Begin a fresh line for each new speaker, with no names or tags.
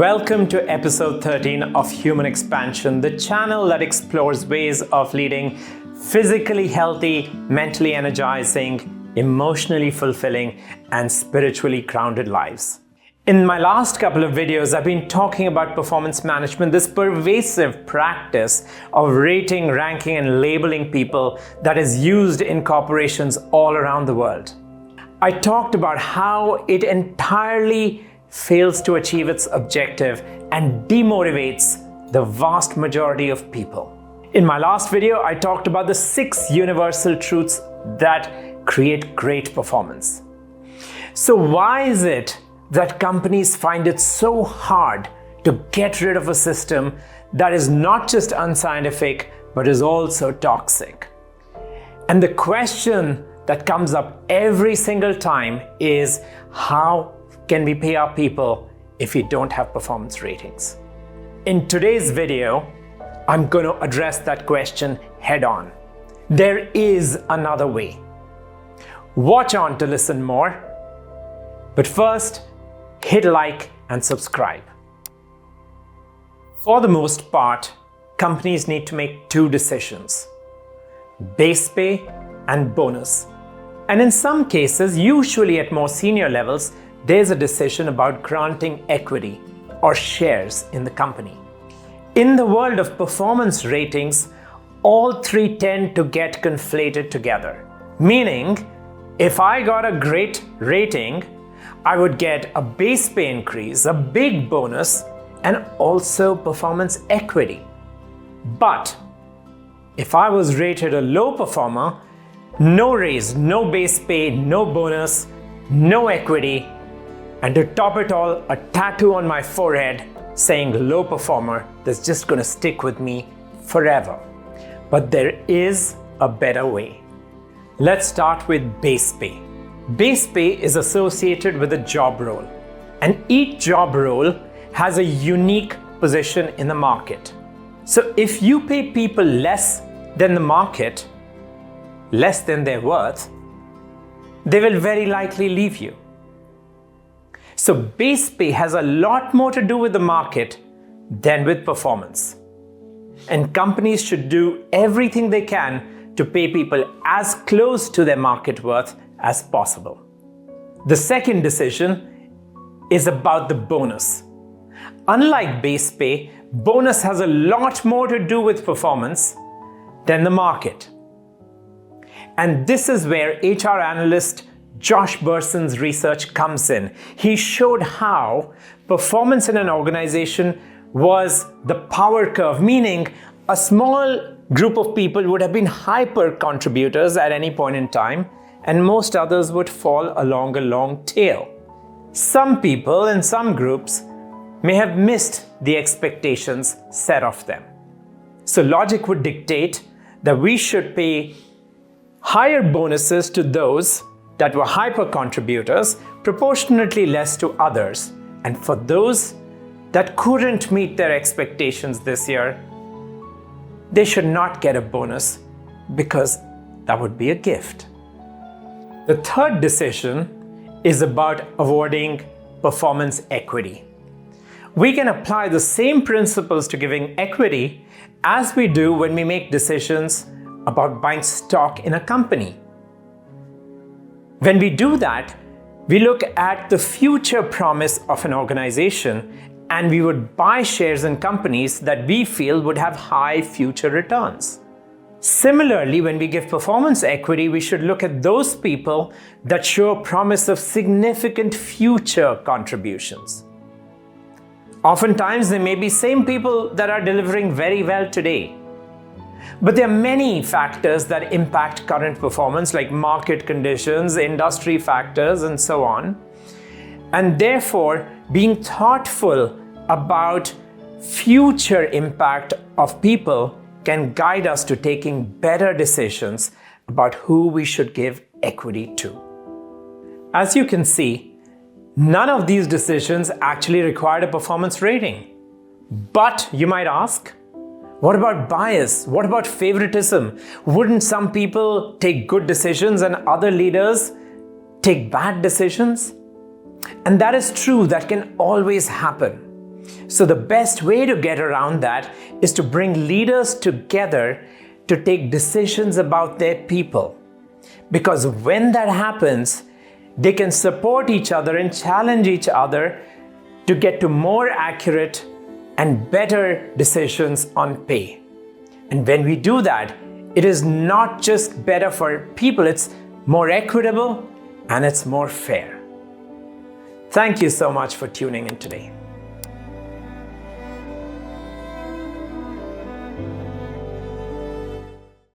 Welcome to episode 13 of Human Expansion, the channel that explores ways of leading physically healthy, mentally energizing, emotionally fulfilling, and spiritually grounded lives. In my last couple of videos, I've been talking about performance management, this pervasive practice of rating, ranking, and labeling people that is used in corporations all around the world. I talked about how it entirely fails to achieve its objective and demotivates the vast majority of people. In my last video, I talked about the 6 universal truths that create great performance. So why is it that companies find it so hard to get rid of a system that is not just unscientific, but is also toxic? And the question that comes up every single time is, how can we pay our people if we don't have performance ratings? In today's video, I'm going to address that question head on. There is another way. Watch on to listen more. But first, hit like and subscribe. For the most part, companies need to make 2 decisions: base pay and bonus. And in some cases, usually at more senior levels, there's a decision about granting equity or shares in the company. In the world of performance ratings, all 3 tend to get conflated together. Meaning, if I got a great rating, I would get a base pay increase, a big bonus, and also performance equity. But if I was rated a low performer, no raise, no base pay, no bonus, no equity, and to top it all, a tattoo on my forehead saying low performer that's just going to stick with me forever. But there is a better way. Let's start with base pay. Base pay is associated with a job role, and each job role has a unique position in the market. So if you pay people less than the market, less than their worth, they will very likely leave you. So base pay has a lot more to do with the market than with performance. And companies should do everything they can to pay people as close to their market worth as possible. The second decision is about the bonus. Unlike base pay, bonus has a lot more to do with performance than the market. And this is where HR analyst Josh Berson's research comes in. He showed how performance in an organization was the power curve, meaning a small group of people would have been hyper contributors at any point in time, and most others would fall along a long tail. Some people in some groups may have missed the expectations set of them. So logic would dictate that we should pay higher bonuses to those that were hyper contributors, proportionately less to others. And for those that couldn't meet their expectations this year, they should not get a bonus because that would be a gift. The third decision is about awarding performance equity. We can apply the same principles to giving equity as we do when we make decisions about buying stock in a company. When we do that, we look at the future promise of an organization, and we would buy shares in companies that we feel would have high future returns. Similarly, when we give performance equity, we should look at those people that show a promise of significant future contributions. Oftentimes, they may be same people that are delivering very well today. But there are many factors that impact current performance, like market conditions, industry factors, and so on. And therefore, being thoughtful about future impact of people can guide us to taking better decisions about who we should give equity to. As you can see, none of these decisions actually required a performance rating. But you might ask, what about bias? What about favoritism? Wouldn't some people take good decisions and other leaders take bad decisions? And that is true, that can always happen. So the best way to get around that is to bring leaders together to take decisions about their people. Because when that happens, they can support each other and challenge each other to get to more accurate and better decisions on pay. And when we do that, it is not just better for people, it's more equitable and it's more fair. Thank you so much for tuning in today.